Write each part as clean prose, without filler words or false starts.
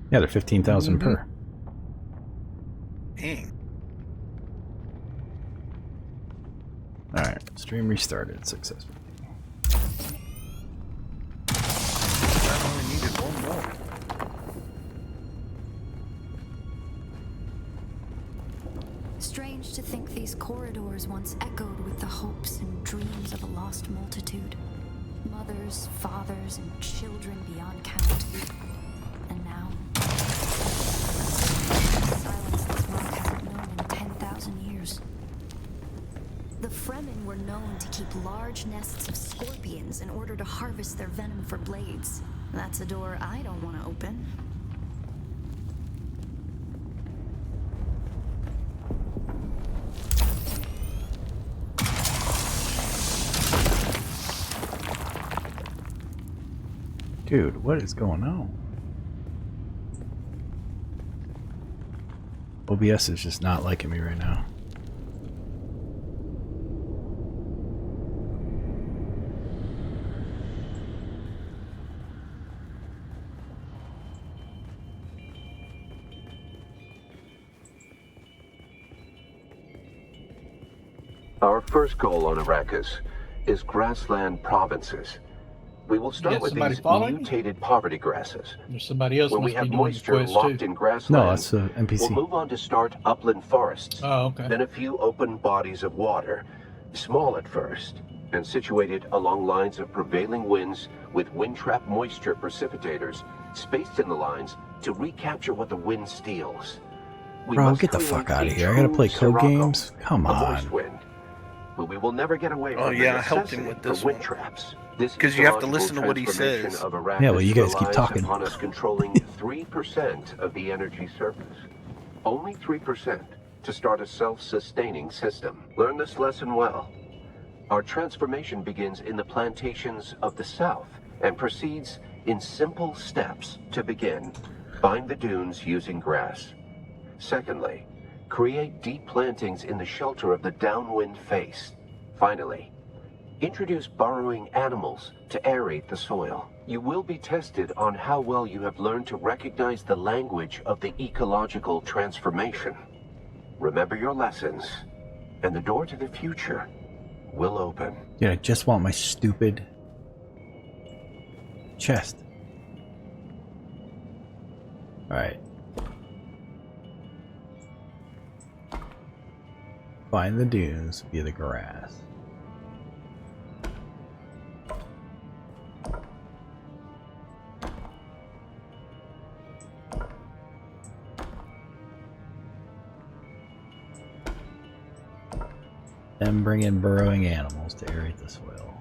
Yeah, they're 15,000 per. Dang. Alright, stream restarted successfully. I only needed one more. Strange to think these corridors once echoed with the hopes and dreams of a lost multitude. Mothers, fathers, and children beyond count. And now, silence this world hasn't known in 10,000 years. The Fremen were known to keep large nests of scorpions in order to harvest their venom for blades. That's a door I don't want to open. Dude, what is going on? OBS is just not liking me right now. Our first goal on Arrakis is grassland provinces. We will start with these mutated poverty grasses. There's somebody else. When we have moisture locked in No, grasslands, that's an NPC. we'll move on to start upland forests. Oh, okay. Then a few open bodies of water, small at first, and situated along lines of prevailing winds with wind-trap moisture precipitators spaced in the lines to recapture what the wind steals. Bro, get the fuck out of here. I gotta play code games? Come on. Wind. But we will never get away from yeah, the I helped him necessity with for this wind one. traps. Because you have to listen to what he says. Yeah, well, you guys keep talking. Upon us controlling 3% of the energy surface. Only 3% to start a self-sustaining system. Learn this lesson well. Our transformation begins in the plantations of the south and proceeds in simple steps to begin. Bind the dunes using grass. Secondly, create deep plantings in the shelter of the downwind face. Finally, introduce burrowing animals to aerate the soil. You will be tested on how well you have learned to recognize the language of the ecological transformation. Remember your lessons, and the door to the future will open. Dude, I just want my stupid chest. Alright. Find the dunes via the grass. Then bring in burrowing animals to aerate the soil.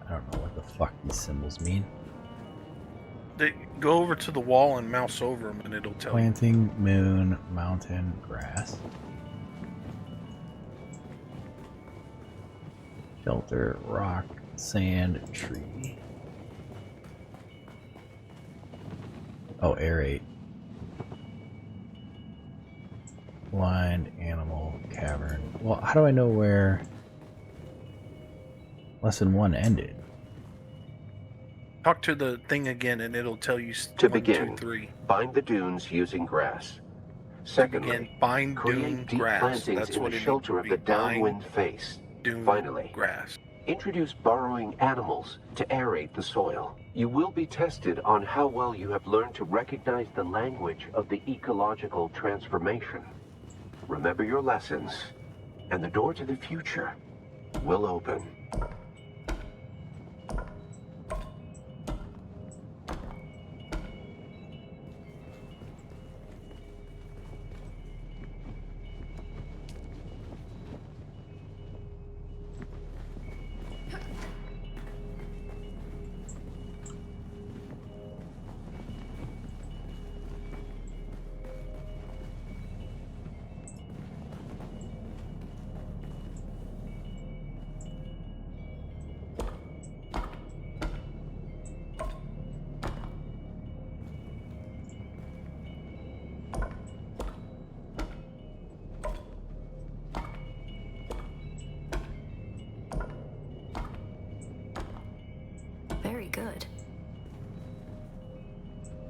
I don't know what the fuck these symbols mean. Go over to the wall and mouse over them, and it'll tell you. Planting, moon, mountain, grass. Shelter, rock, sand, tree. Oh, aerate. Blind, animal, cavern. Well, how do I know where lesson 1 ended? Talk to the thing again, and it'll tell you. To 1, begin, 2, 3. bind the dunes using grass. Secondly, Again, bind dune create deep grass. plantings That's in what the it shelter of needs the to be. Bind downwind face. dune Finally, grass. introduce burrowing animals to aerate the soil. You will be tested on how well you have learned to recognize the language of the ecological transformation. Remember your lessons, and the door to the future will open.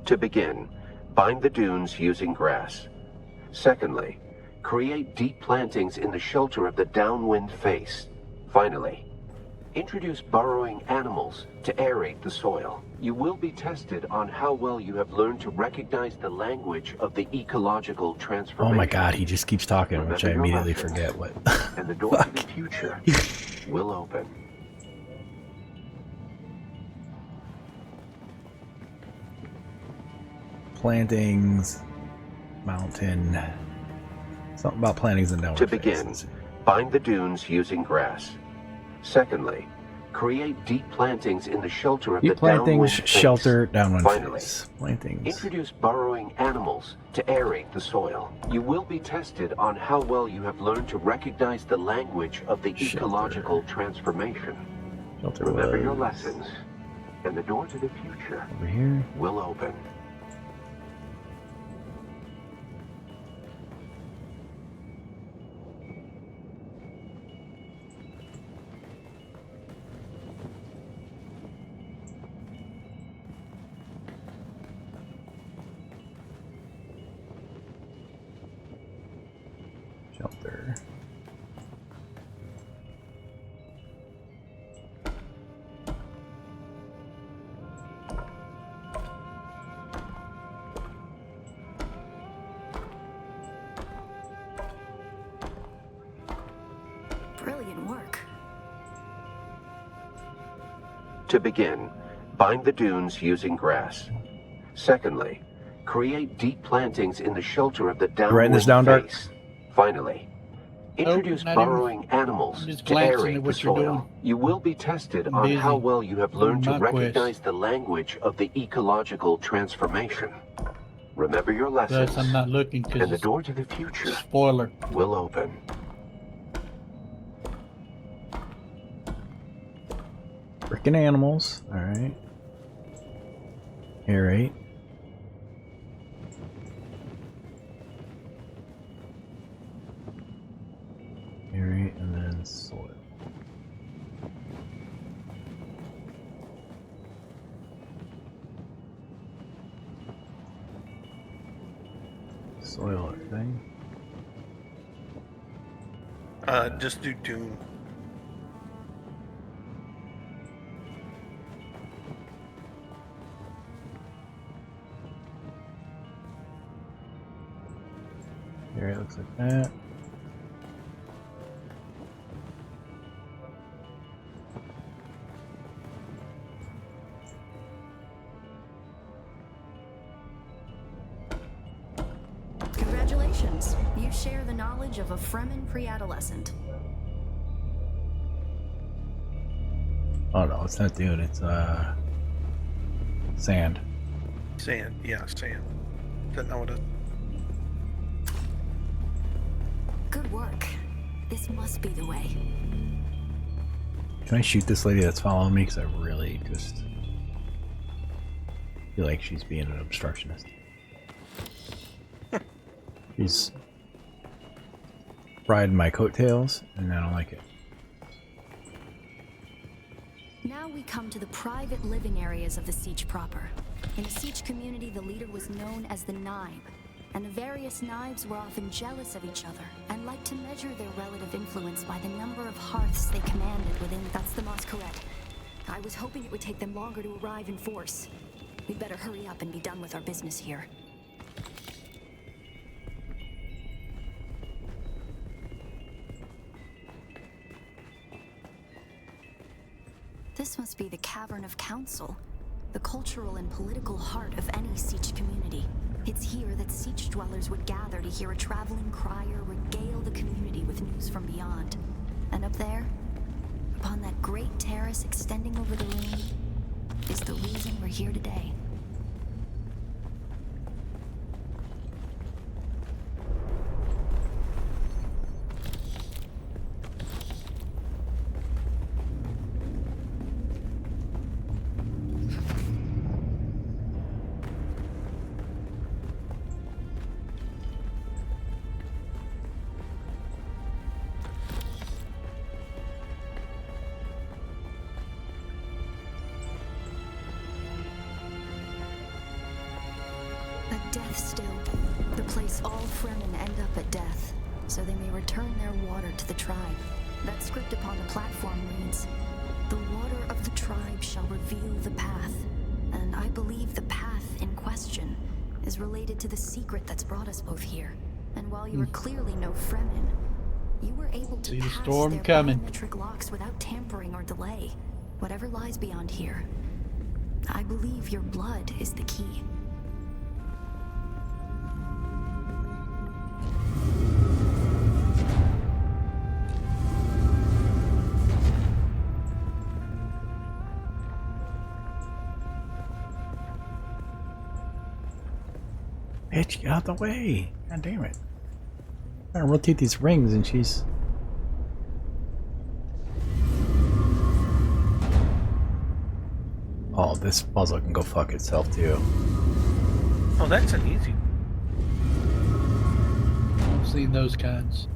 To begin, bind the dunes using grass. Secondly, create deep plantings in the shelter of the downwind face. Finally, introduce burrowing animals to aerate the soil. You will be tested on how well you have learned to recognize the language of the ecological transformation. Oh my god, he just keeps talking, Remember which I your immediately lessons, forget what. and the door to the future will open. Plantings, mountain. Something about plantings and downward To begin, faces. bind the dunes using grass. Secondly, create deep plantings in the shelter of Deep the downwind plantings, face. shelter, downwind Finally, face. Plantings. introduce burrowing animals to aerate the soil. You will be tested on how well you have learned to recognize the language of the Shelter. ecological transformation. Shelter Remember your was lessons, and the door to the future over here. will open. Shelter. Brilliant work. To begin, bind the dunes using grass. Secondly, create deep plantings in the shelter of the downwind writing this down, Dark? face. Finally, introduce not even. burrowing animals I'm just to glancing aerate at the what you're soil. doing. You will be tested I'm on busy how well you have doing learned to my quest. recognize the language of the ecological transformation. Remember your Plus, lessons, I'm not looking and because the it's door to the future spoiler. will open. Freaking animals. Alright. Aerate. Aerate and then soil. Soil everything. Just do Dune. Aerate looks like that. Congratulations. You share the knowledge of a Fremen pre-adolescent. Oh no, it's not Dune, it's sand. Sand. Yeah, sand. Didn't know what it. Good work. This must be the way. Can I shoot this lady that's following me? Because I really just feel like she's being an obstructionist. She's riding my coattails, and I don't like it. Now we come to the private living areas of the Siege proper. In the Siege community, the leader was known as the Naib, and the various Naibs were often jealous of each other and liked to measure their relative influence by the number of hearths they commanded within. That's the most correct. I was hoping it would take them longer to arrive in force. We'd better hurry up and be done with our business here. This must be the Cavern of Council, the cultural and political heart of any Siege community. It's here that Siege dwellers would gather to hear a traveling crier regale the community with news from beyond. And up there, upon that great terrace extending over the room, is the reason we're here today. death still. The place all Fremen end up at death, so they may return their water to the tribe. That script upon the platform reads, "The water of the tribe shall reveal the path." And I believe the path in question is related to the secret that's brought us both here. And while you are clearly no Fremen, you were able to See the pass storm their coming. biometric locks without tampering or delay. Whatever lies beyond here, I believe your blood is the key. Bitch, get out the way. God damn it. I'm trying to rotate these rings and she's... Oh, this puzzle can go fuck itself too. Oh, that's an easy. I've seen those kinds.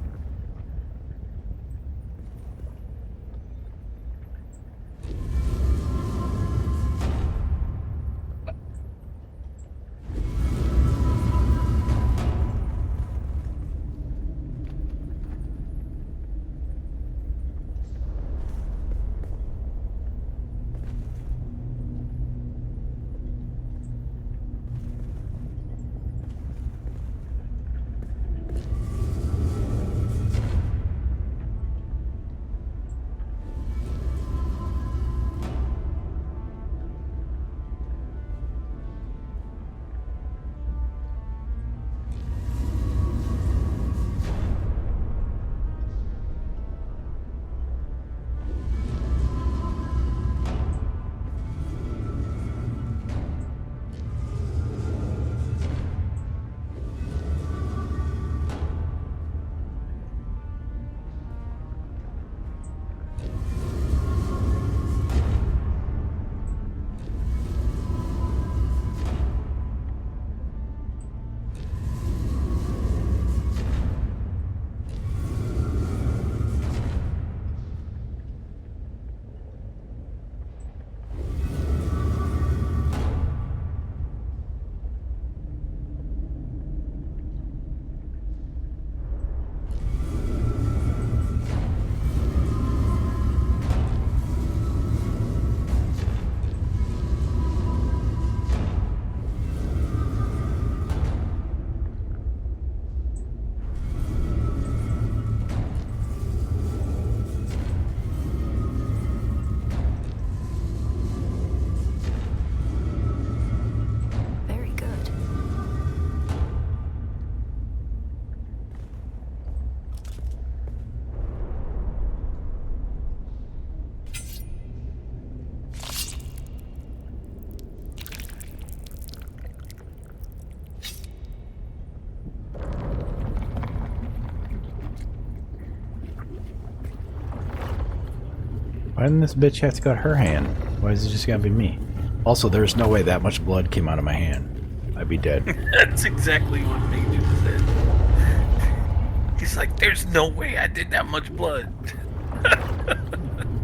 Very good. Why didn't this bitch have to cut her hand? Why is it just gotta be me? Also, there's no way that much blood came out of my hand. I'd be dead. That's exactly what Major said. He's like, "There's no way I did that much blood."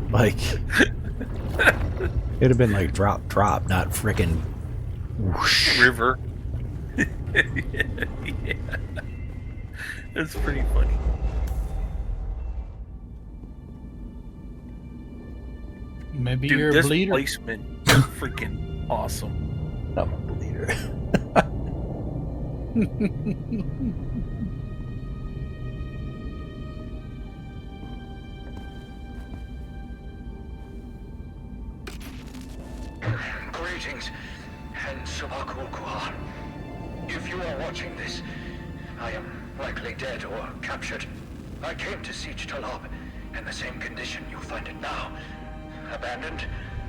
Like, it'd have been like drop, drop, not frickin' whoosh. River. Yeah. That's pretty funny. Maybe Dude, you're a this bleeder. placement is freaking awesome. I'm a bleeder. Greetings, and Subakulkua. If you are watching this, I am likely dead or captured. I came to Siege Talab in the same condition you find it now. Abandoned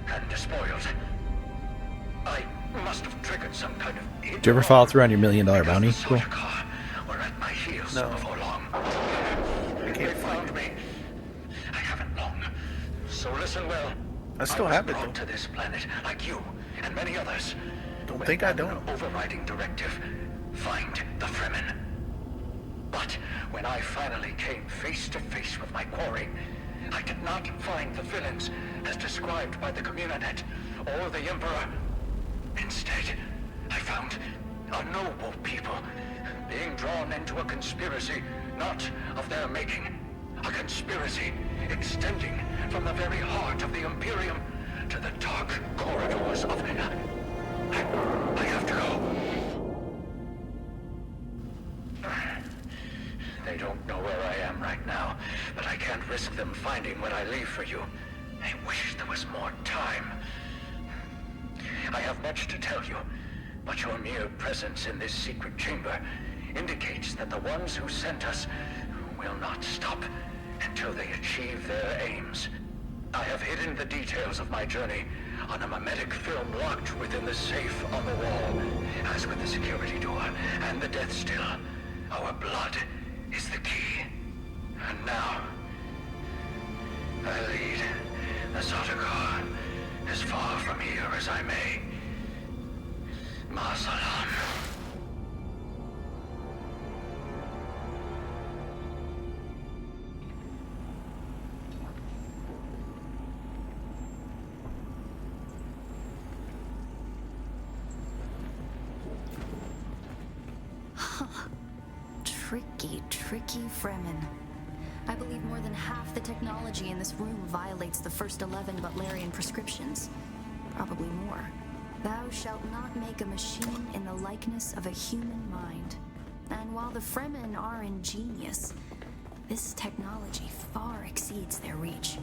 and despoiled. I must have triggered some kind of... Did you ever follow through on your $1 million bounty? Cool. Were at my heels No. before long. They found me. I haven't long. So listen well. I still was have it, brought though. to this planet, like you and many others. Don't with think I an don't. overriding directive: find the Fremen. But when I finally came face to face with my quarry, I did not find the villains as described by the Communanet or the Emperor. Instead, I found A noble people, being drawn into a conspiracy not of their making. A conspiracy extending from the very heart of the Imperium to the dark corridors of... I have to go. They don't know where I am right now, but I can't risk them finding what I leave for you. I wish there was more time. I have much to tell you, but your mere presence in this secret chamber indicates that the ones who sent us will not stop until they achieve their aims. I have hidden the details of my journey on a mimetic film locked within the safe on the wall. As with the security door and the death still, our blood is the key. And now, I lead the Sardaukar as far from here as I may. Ma salam. Tricky Fremen. I believe more than half the technology in this room violates the first 11 Butlerian prescriptions. Probably more. Thou shalt not make a machine in the likeness of a human mind. And while the Fremen are ingenious, this technology far exceeds their reach.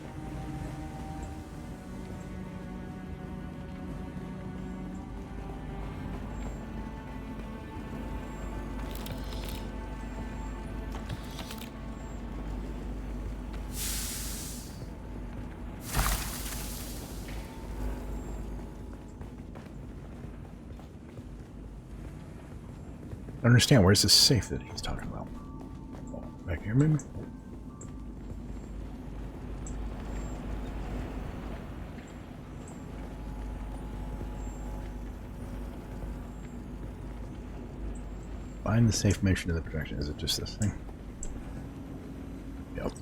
I don't understand. Where's this safe that he's talking about? Oh, back here, maybe? Find the safe mission to the protection. Is it just this thing? Yep.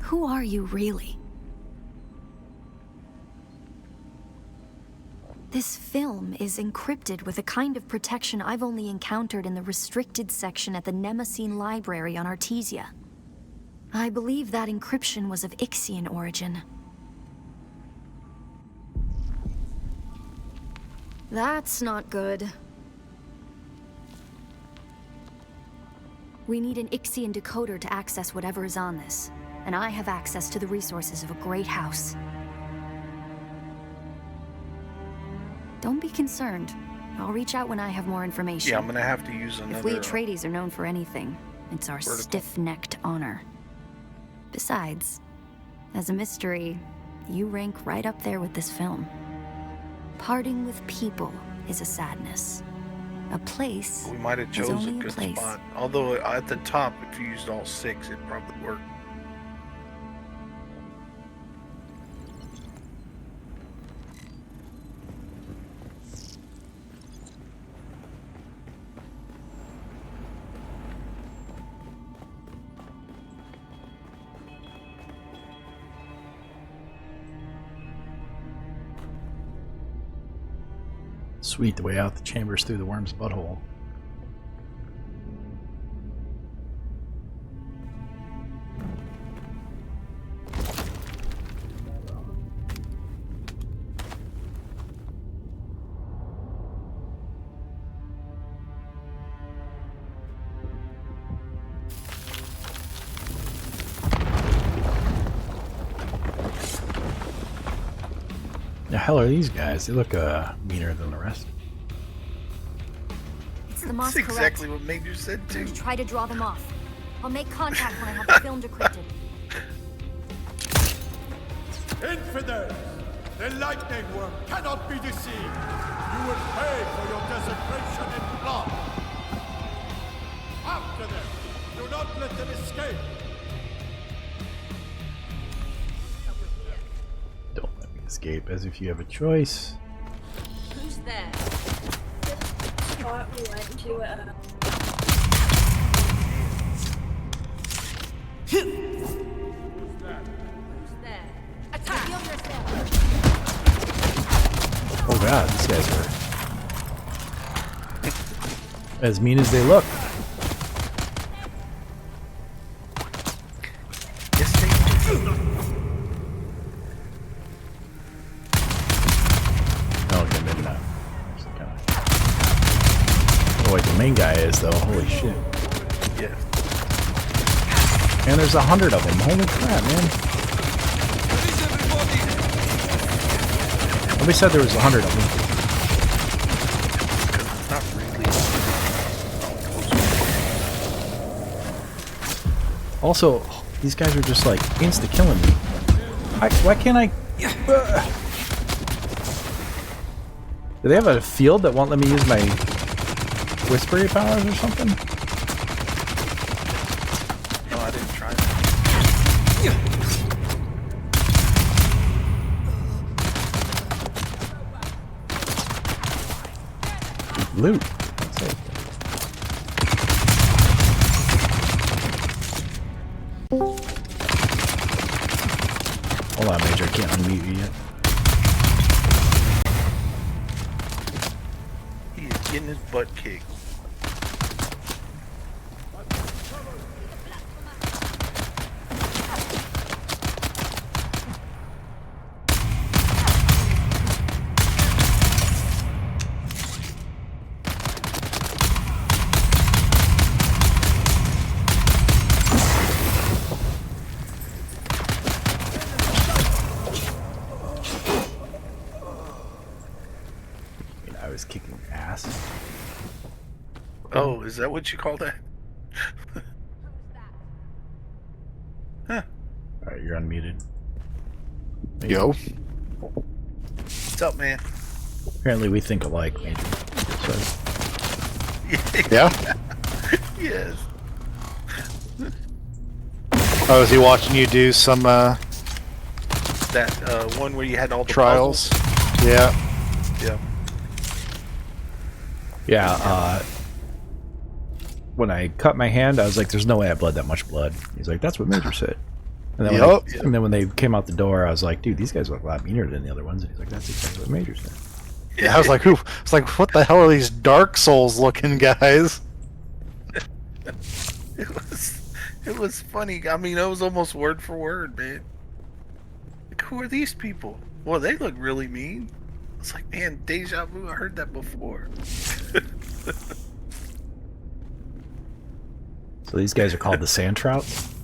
Who are you really? This film is encrypted with a kind of protection I've only encountered in the restricted section at the Nemesine Library on Artesia. I believe that encryption was of Ixian origin. That's not good. We need an Ixian decoder to access whatever is on this, and I have access to the resources of a great house. Don't be concerned. I'll reach out when I have more information. Yeah, I'm gonna have to use another... If we Atreides are known for anything, it's our vertical. stiff-necked honor. Besides, as a mystery, you rank right up there with this film. Parting with people is a sadness. A place We might have is chosen only a a good place. spot. Although at the top, if you used all 6, it'd probably work. Sweet, the way out the chamber's through the worm's butthole. The hell are these guys? They look meaner than the rest. It's the That's Moss exactly what Major said too. Try to draw them off. I'll make contact when I have the film decrypted. Infidels! The lightning worm cannot be deceived! You will pay for your desecration in blood! After them! Do not let them escape! Don't let me escape, as if you have a choice. Who's there? Spot we went to Who's there? Attack! Heal yourself! god, these guys are as mean as they look. Yes, they do. Okay, maybe not. Oh, wait, the main guy is though. Holy shit! Yes. And there's 100 of them. Holy crap, man! Nobody said there was 100 of them. It's not really. Also, these guys are just like insta killing me. Why can't I? Do they have a field that won't let me use my whispery powers or something? No, I didn't try that. Loot. Hold on, Major. I can't unmute you yet. He is getting his butt kicked. I was kicking ass. Oh, is that what you call that? Huh. Alright, you're unmuted. Yo. What's up, man? Apparently we think alike, Major. So, Yeah? Yes. Oh, is he watching you do some That one where you had all the trials? puzzles? Yeah. Yeah. yeah, when I cut my hand, I was like, there's no way I bled that much blood. He's like, that's what Major said. And then, and then when they came out the door, I was like, dude, these guys look a lot meaner than the other ones. And he's like, that's exactly what Major said. Yeah, I was like, who? It's like, what the hell are these Dark Souls looking guys? It was funny. I mean, it was almost word for word, man. Like, who are these people? Well, they look really mean. It's like, man, deja vu. I heard that before. So these guys are called the Sand Trouts?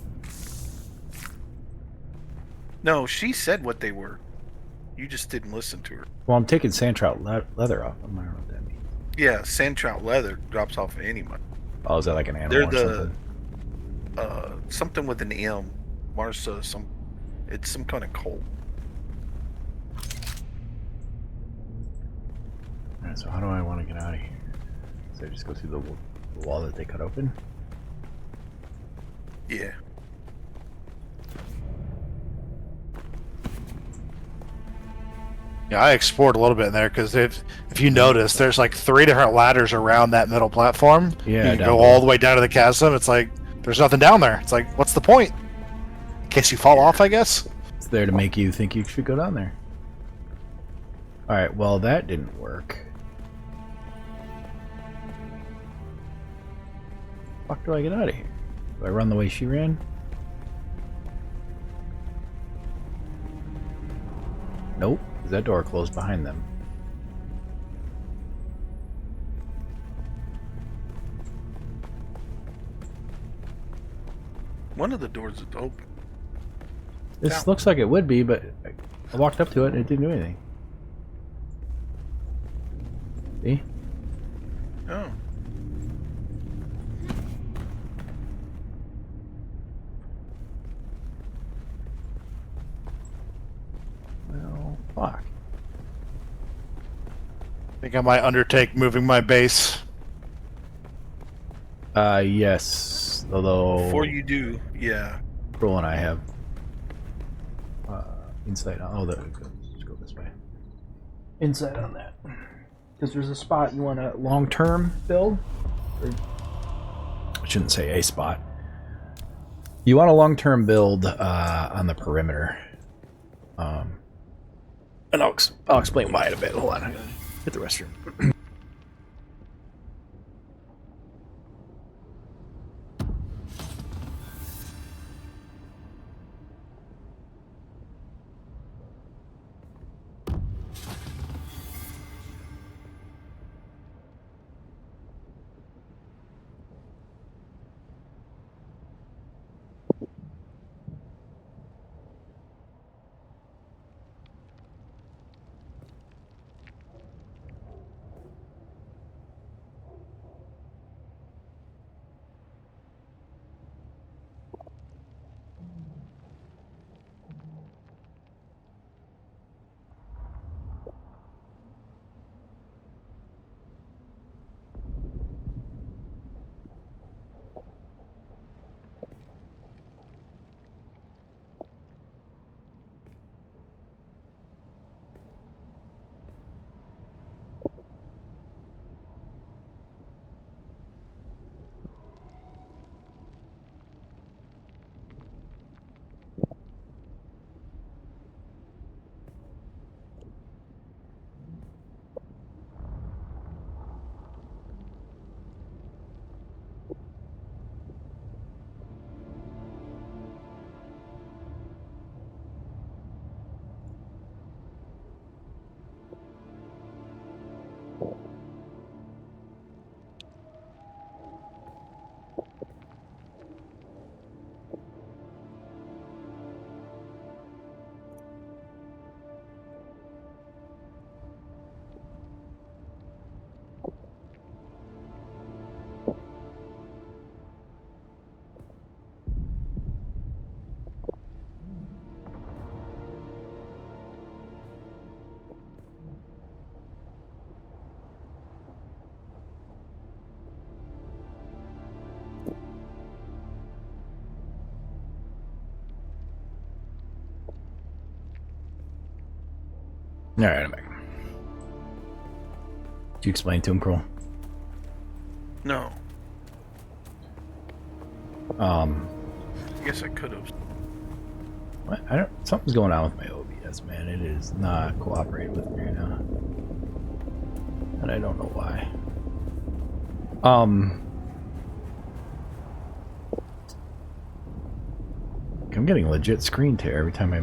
No, she said what they were. You just didn't listen to her. Well, I'm taking Sand Trout leather off. I don't know what that means. Yeah, sand trout leather drops off of anyone. Oh, is that like an animal They're or the something? something with an M. Marsa, it's some kind of coal. Alright, so how do I want to get out of here? So I just go through the wall that they cut open? Yeah. Yeah, I explored a little bit in there because if you notice, there's like 3 different ladders around that middle platform. Yeah, you can down go below. all the way down to the chasm. It's like there's nothing down there. It's like, what's the point? In case you fall off, I guess. It's there to make you think you should go down there. Alright, well that didn't work. Fuck do I get out of here? Do I run the way she ran? Nope, 'cause that door closed behind them. One of the doors is open. This Down. looks like it would be, but I walked up to it and it didn't do anything. See? Oh. Well, fuck. I think I might undertake moving my base. Yes. Although Before you do, yeah. Pearl and I have insight on. Oh, there we go. Let's go this way. Insight on that. Because there's a spot you want a long-term build. Or, I shouldn't say a spot. You want a long-term build on the perimeter. And I'll explain why in a bit. Hold on. Hit the restroom. Alright, I'm back. Did you explain to him, Kroll? No. I I guess I could have. What? I don't. Something's going on with my OBS, man. It is not cooperating with me right now, and I don't know why. I'm getting legit screen tear every time I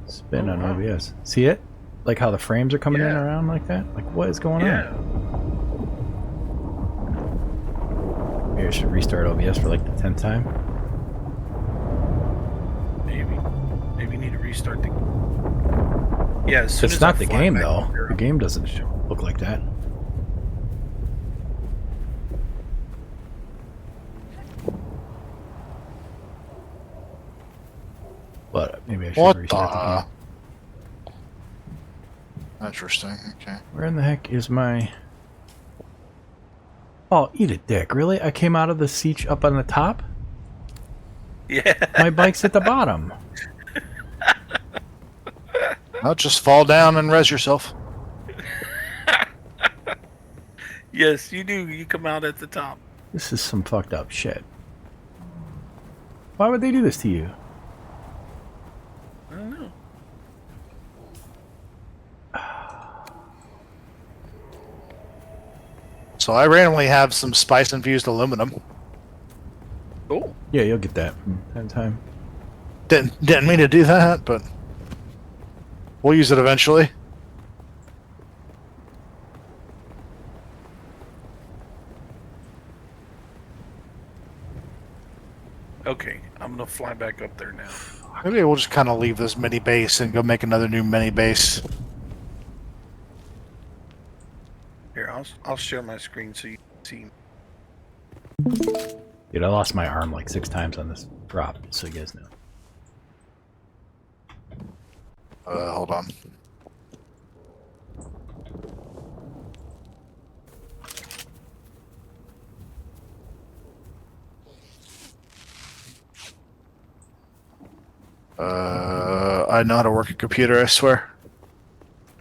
spin on OBS. See it? Like how the frames are coming in and around like that? Like, what is going on? Maybe I should restart OBS for like the 10th time. Maybe you need to restart the. Yeah, as soon It's as not I the fly game back though. up there, The game doesn't look like that. But maybe I should restart the game. Interesting. Okay. Where in the heck is my... Oh, eat a dick. Really? I came out of the seat up on the top? Yeah. My bike's at the bottom. Well, just fall down and res yourself. Yes, you do. You come out at the top. This is some fucked up shit. Why would they do this to you? I don't know. So I randomly have some spice-infused aluminum. Oh. Yeah, you'll get that from time to time. Didn't mean to do that, but we'll use it eventually. Okay, I'm gonna fly back up there now. Maybe we'll just kind of leave this mini base and go make another new mini base. Here, I'll share my screen so you can see. Dude, I lost my arm like 6 times on this drop, so you guys know. Hold on. I know how to work a computer, I swear.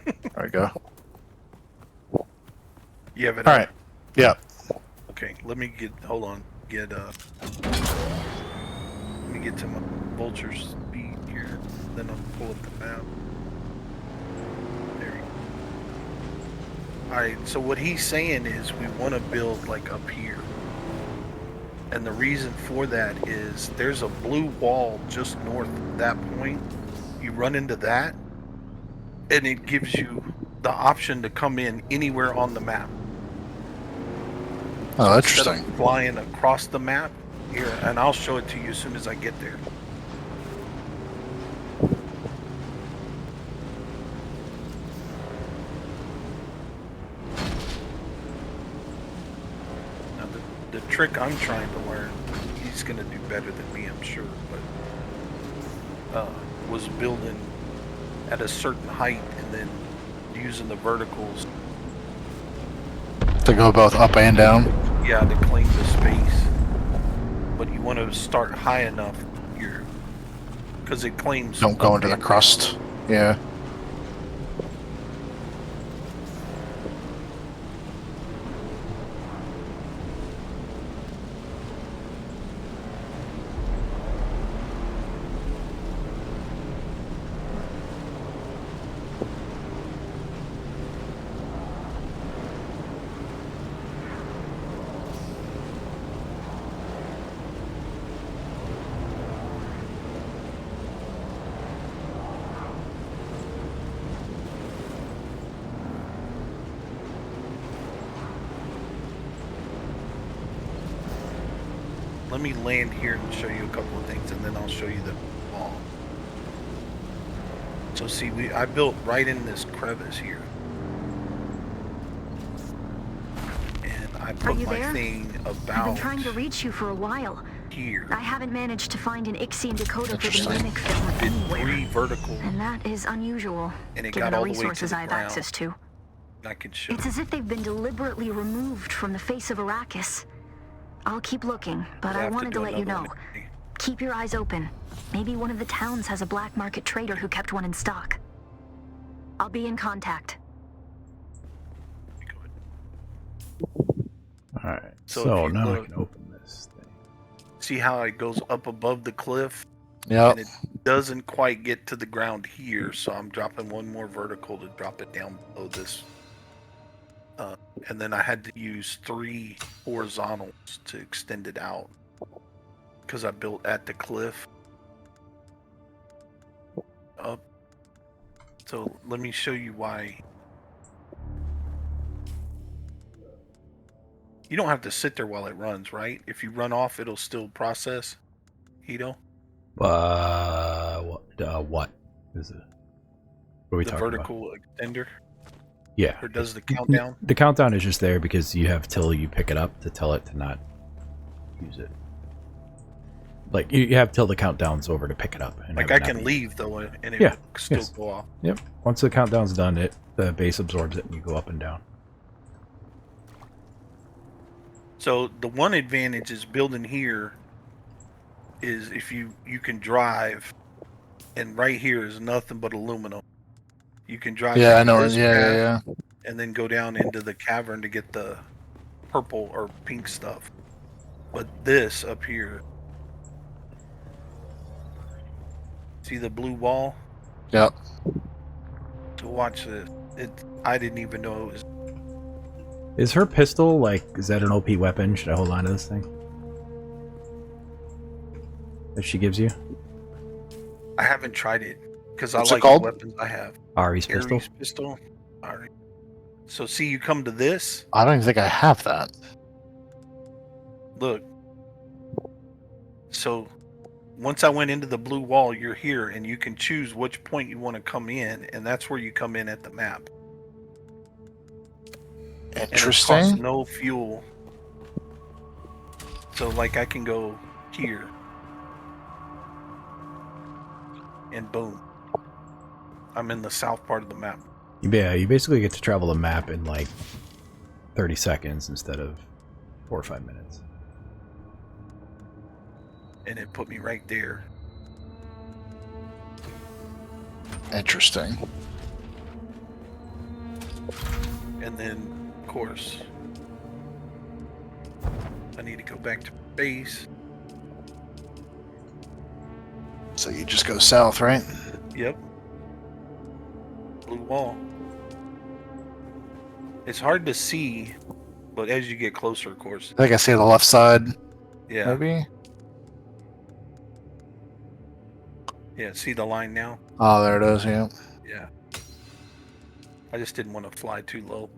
There we go. You have it. All right. Yeah. Okay, let me get. Hold on. Let me get to my vulture speed here. Then I'll pull up the map. Alright, so what he's saying is we want to build like up here. And the reason for that is there's a blue wall just north of that point. You run into that, and it gives you the option to come in anywhere on the map. Oh, So interesting. instead of flying across the map, here, and I'll show it to you as soon as I get there. Now the trick I'm trying to learn, he's going to do better than me, I'm sure, but was building at a certain height and then using the verticals. To go both up and down. Yeah, to claim the space. But you want to start high enough here, because it claims. Don't go up into the and crust. down. Yeah. Let me land here and show you a couple of things, and then I'll show you the wall. So see, I built right in this crevice here. And I put my there? thing I've about been trying to reach you for a while. here. I haven't managed to find an Ixian decoder for the Interesting. mimic film Did anywhere. 3 vertical, And that is unusual, and it given got the all the way to resources the I have ground. access to. I can show It's as if they've been deliberately removed from the face of Arrakis. I'll keep looking, but I wanted to let you know. Keep your eyes open. Maybe one of the towns has a black market trader who kept one in stock. I'll be in contact. Alright, So so if you now I look- can open this thing. See how it goes up above the cliff? Yep. And it doesn't quite get to the ground here, so I'm dropping one more vertical to drop it down below this. And then I had to use 3 horizontals to extend it out, because I built at the cliff up. So let me show you why. You don't have to sit there while it runs, right? If you run off, it'll still process. Hito? What is it? What are we The talking vertical extender? Yeah. Or does the countdown? The countdown is just there because you have till you pick it up to tell it to not use it. Like, you have till the countdown's over to pick it up. And Like, have I it not can be- leave, though, and it Yeah, will still yes. go off. Yep. Once the countdown's done, the base absorbs it and you go up and down. So the one advantage is building here is if you can drive, and right here is nothing but aluminum. You can drive Yeah, I down know. this Yeah, path yeah. and then go down into the cavern to get the purple or pink stuff. But this up here, see the blue wall? Yep. So watch this. I didn't even know it was. Is her pistol, like, is that an OP weapon? Should I hold on to this thing? That she gives you? I haven't tried it because I What's it like the called? weapons I have. Ari's pistol? Ares pistol. Ari. So see, you come to this. I don't even think I have that. Look. So once I went into the blue wall, you're here, and you can choose which point you want to come in, and that's where you come in at the map. And it costs Interesting. no fuel. So like I can go here. And boom. I'm in the south part of the map. Yeah, you basically get to travel the map in like 30 seconds instead of 4 or 5 minutes. And it put me right there. Interesting. And then, of course, I need to go back to base. So you just go south, right? Yep. Blue wall. It's hard to see, but as you get closer, of course. I think I see the left side. Yeah. Maybe. Yeah, see the line now? Oh, there it is. Yeah. Yeah. I just didn't want to fly too low.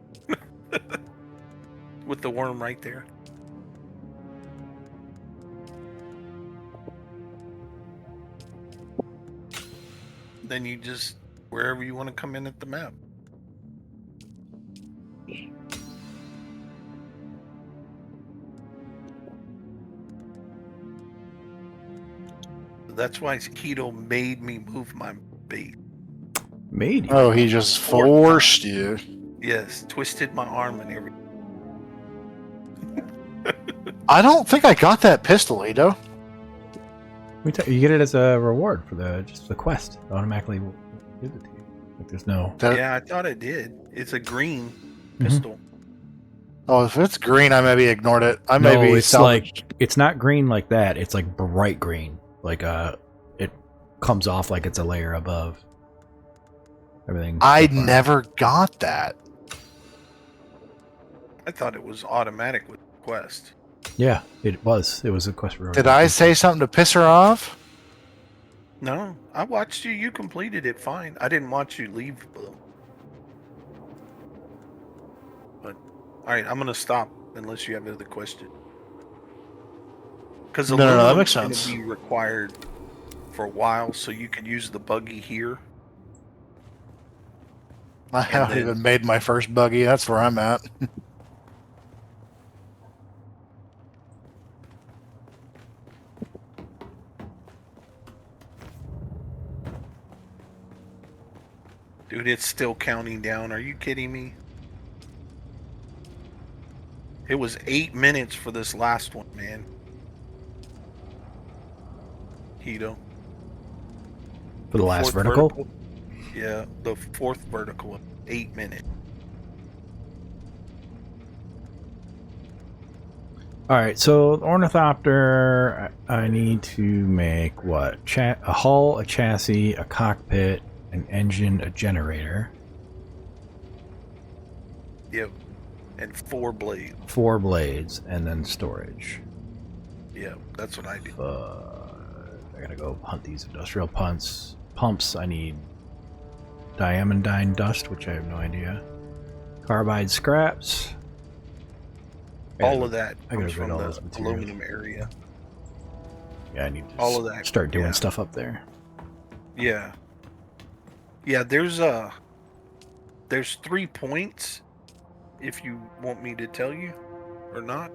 With the worm right there. Then you just, wherever you want to come in at the map. That's why Keto made me move my bait. Made you. Oh, he just forced you. Yes, twisted my arm and everything. I don't think I got that pistol, Edo. You get it as a reward for the quest. It automatically gives it to you. Like there's no. Yeah, I thought it did. It's a green pistol. Oh, if it's green, I maybe ignored it. I No, maybe it's like it's not green like that. It's like bright green. Like it comes off like it's a layer above everything. I never got that. I thought it was automatic with quest. Yeah, it was. It was a quest reward. Did I say something to piss her off? No, I watched you. You completed it fine. I didn't watch you leave, though. But all right, I'm gonna stop unless you have another question. Because No, that makes going sense. to be required for a while, so you can use the buggy here. I haven't even made my first buggy. That's where I'm at. Dude, it's still counting down. Are you kidding me? It was 8 minutes for this last one, man. Keto. For the last Fourth vertical? Yeah, the fourth vertical, 8 minutes. Alright, so the ornithopter, I need to make what? A hull, a chassis, a cockpit, an engine, a generator. Yep. And 4 blades. 4 blades, and then storage. Yeah, that's what I do. I gotta go hunt these industrial pumps. I need diamondine dust, which I have no idea. Carbide scraps. All of that I gotta comes get from all the those materials. aluminum area. Yeah, I need to all of that. start doing stuff up there. Yeah. Yeah, there's 3 points, if you want me to tell you or not.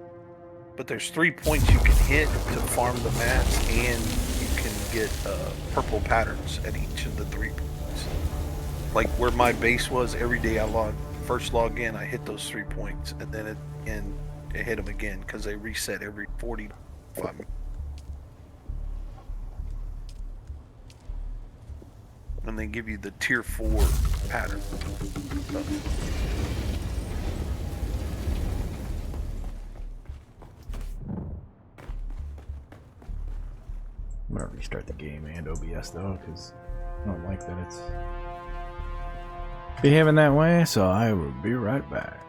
But there's 3 points you can hit to farm the mats, and you can get purple patterns at each of the 3 points. Like where my base was, every day I first log in, I hit those 3 points, and then I hit them again because they reset every 45 minutes. And they give you the tier 4 pattern. I'm gonna restart the game and OBS though, because I don't like that it's behaving that way, so I will be right back.